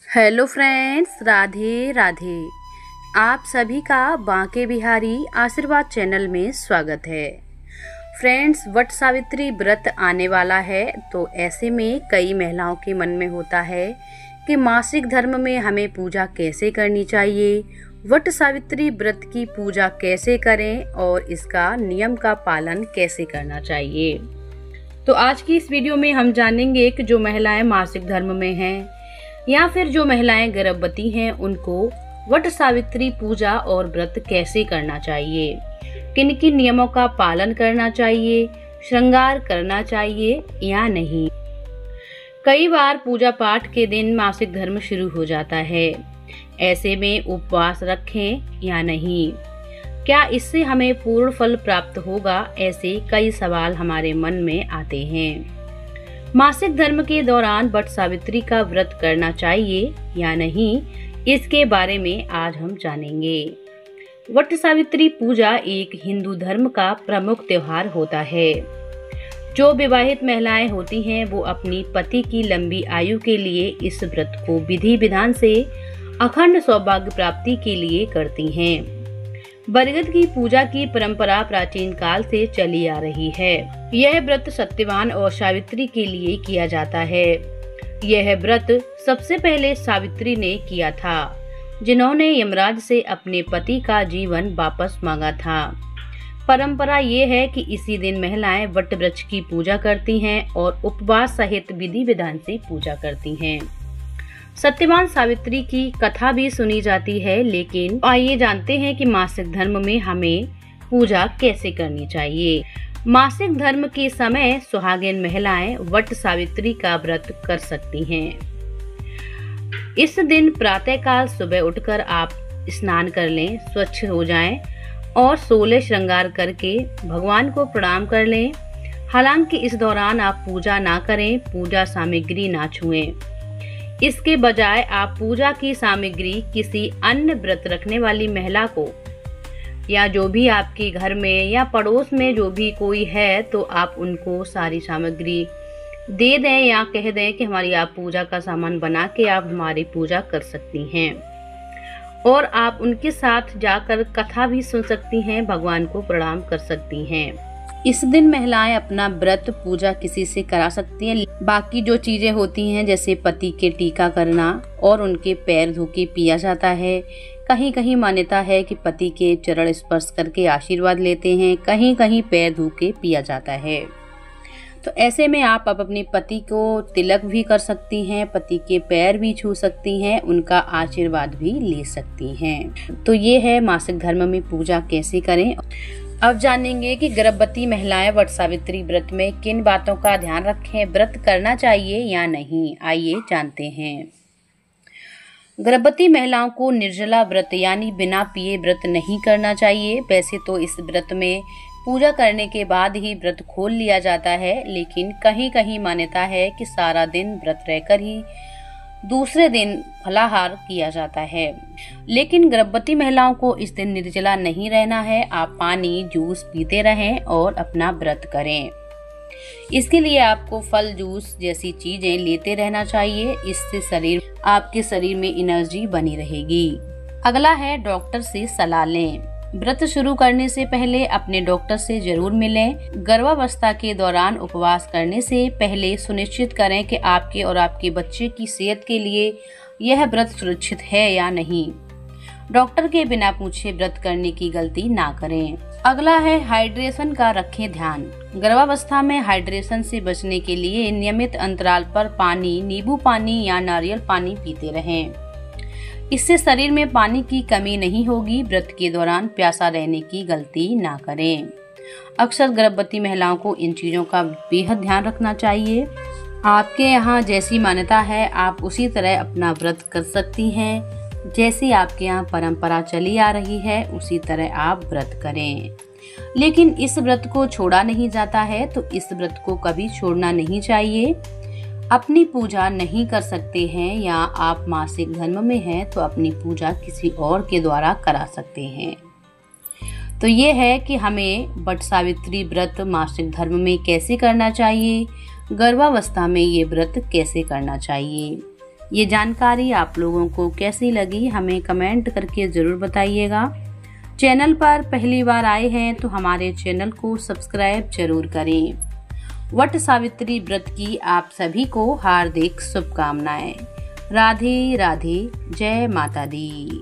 Hello friends, Radhe Radhe. आप सभी का बांके बिहारी आशीर्वाद चैनल में स्वागत है। फ्रेंड्स, वट सावित्री व्रत आने वाला है, तो ऐसे में कई महिलाओं के मन में होता है कि मासिक धर्म में हमें पूजा कैसे करनी चाहिए, वट सावित्री व्रत की पूजा कैसे करें और इसका नियम का पालन कैसे करना चाहिए। तो आज की इस वीडियो में हम जानेंगे कि जो महिलाएं मासिक धर्म में हैं या फिर जो महिलाएं गर्भवती हैं, उनको वट सावित्री पूजा और व्रत कैसे करना चाहिए, किन किन नियमों का पालन करना चाहिए, श्रृंगार करना चाहिए या नहीं। कई बार पूजा पाठ के दिन मासिक धर्म शुरू हो जाता है, ऐसे में उपवास रखें या नहीं, क्या इससे हमें पूर्ण फल प्राप्त होगा, ऐसे कई सवाल हमारे मन में आते हैं। मासिक धर्म के दौरान वट सावित्री का व्रत करना चाहिए या नहीं, इसके बारे में आज हम जानेंगे। वट सावित्री पूजा एक हिंदू धर्म का प्रमुख त्योहार होता है। जो विवाहित महिलाएं होती हैं, वो अपनी पति की लंबी आयु के लिए इस व्रत को विधि विधान से अखंड सौभाग्य प्राप्ति के लिए करती हैं। बरगद की पूजा की परंपरा प्राचीन काल से चली आ रही है। यह व्रत सत्यवान और सावित्री के लिए किया जाता है। यह व्रत सबसे पहले सावित्री ने किया था, जिन्होंने यमराज से अपने पति का जीवन वापस मांगा था। परंपरा ये है कि इसी दिन महिलाएं वट वृक्ष की पूजा करती हैं और उपवास सहित विधि विधान से पूजा करती हैं। सत्यवान सावित्री की कथा भी सुनी जाती है, लेकिन आइए जानते हैं कि मासिक धर्म में हमें पूजा कैसे करनी चाहिए। मासिक धर्म के समय सुहागिन महिलाएं वट सावित्री का व्रत कर सकती हैं। इस दिन प्रातःकाल सुबह उठकर आप स्नान कर लें, स्वच्छ हो जाएं और 16 श्रृंगार करके भगवान को प्रणाम कर लें। हालांकि इस दौरान आप पूजा ना करें, पूजा सामग्री ना छुएं। इसके बजाय आप पूजा की सामग्री किसी अन्य व्रत रखने वाली महिला को, या जो भी आपके घर में या पड़ोस में जो भी कोई है, तो आप उनको सारी सामग्री दे दें या कह दें कि हमारी आप पूजा का सामान बना के आप हमारी पूजा कर सकती हैं। और आप उनके साथ जाकर कथा भी सुन सकती हैं, भगवान को प्रणाम कर सकती हैं। इस दिन महिलाएं अपना व्रत पूजा किसी से करा सकती हैं। बाकी जो चीजें होती हैं, जैसे पति के टीका करना और उनके पैर धो के पिया जाता है। कहीं कहीं मान्यता है कि पति के चरण स्पर्श करके आशीर्वाद लेते हैं, कहीं कहीं पैर धो के पिया जाता है। तो ऐसे में आप अपने पति को तिलक भी कर सकती हैं, पति के पैर भी छू सकती हैं, उनका आशीर्वाद भी ले सकती हैं। तो ये है मासिक धर्म में पूजा कैसे करें। अब जानेंगे कि गर्भवती महिलाएं वट सावित्री व्रत में किन बातों का ध्यान रखें, व्रत करना चाहिए या नहीं। आइए जानते हैं। गर्भवती महिलाओं को निर्जला व्रत यानी बिना पिए व्रत नहीं करना चाहिए। वैसे तो इस व्रत में पूजा करने के बाद ही व्रत खोल लिया जाता है, लेकिन कहीं कहीं मान्यता है कि सारा दिन व्रत रहकर ही दूसरे दिन फलाहार किया जाता है। लेकिन गर्भवती महिलाओं को इस दिन निर्जला नहीं रहना है। आप पानी, जूस पीते रहें और अपना व्रत करें। इसके लिए आपको फल, जूस जैसी चीजें लेते रहना चाहिए। इससे आपके शरीर में एनर्जी बनी रहेगी। अगला है डॉक्टर से सलाह लें। व्रत शुरू करने से पहले अपने डॉक्टर से जरूर मिलें। गर्भावस्था के दौरान उपवास करने से पहले सुनिश्चित करें कि आपके और आपके बच्चे की सेहत के लिए यह व्रत सुरक्षित है या नहीं। डॉक्टर के बिना पूछे व्रत करने की गलती ना करें। अगला है हाइड्रेशन का रखें ध्यान। गर्भावस्था में हाइड्रेशन से बचने के लिए नियमित अंतराल पर पानी, नींबू पानी या नारियल पानी पीते रहें। इससे शरीर में पानी की कमी नहीं होगी। व्रत के दौरान प्यासा रहने की गलती ना करें। अक्सर गर्भवती महिलाओं को इन चीजों का बेहद ध्यान रखना चाहिए। आपके यहाँ जैसी मान्यता है, आप उसी तरह अपना व्रत कर सकती हैं। जैसी आपके यहाँ परंपरा चली आ रही है, उसी तरह आप व्रत करें। लेकिन इस व्रत को छोड़ा नहीं जाता है, तो इस व्रत को कभी छोड़ना नहीं चाहिए। अपनी पूजा नहीं कर सकते हैं या आप मासिक धर्म में हैं, तो अपनी पूजा किसी और के द्वारा करा सकते हैं। तो ये है कि हमें वट सावित्री व्रत मासिक धर्म में कैसे करना चाहिए, गर्भावस्था में ये व्रत कैसे करना चाहिए। ये जानकारी आप लोगों को कैसी लगी हमें कमेंट करके ज़रूर बताइएगा। चैनल पर पहली बार आए हैं तो हमारे चैनल को सब्सक्राइब जरूर करें। वट सावित्री व्रत की आप सभी को हार्दिक शुभकामनाएं। राधे राधे, जय माता दी।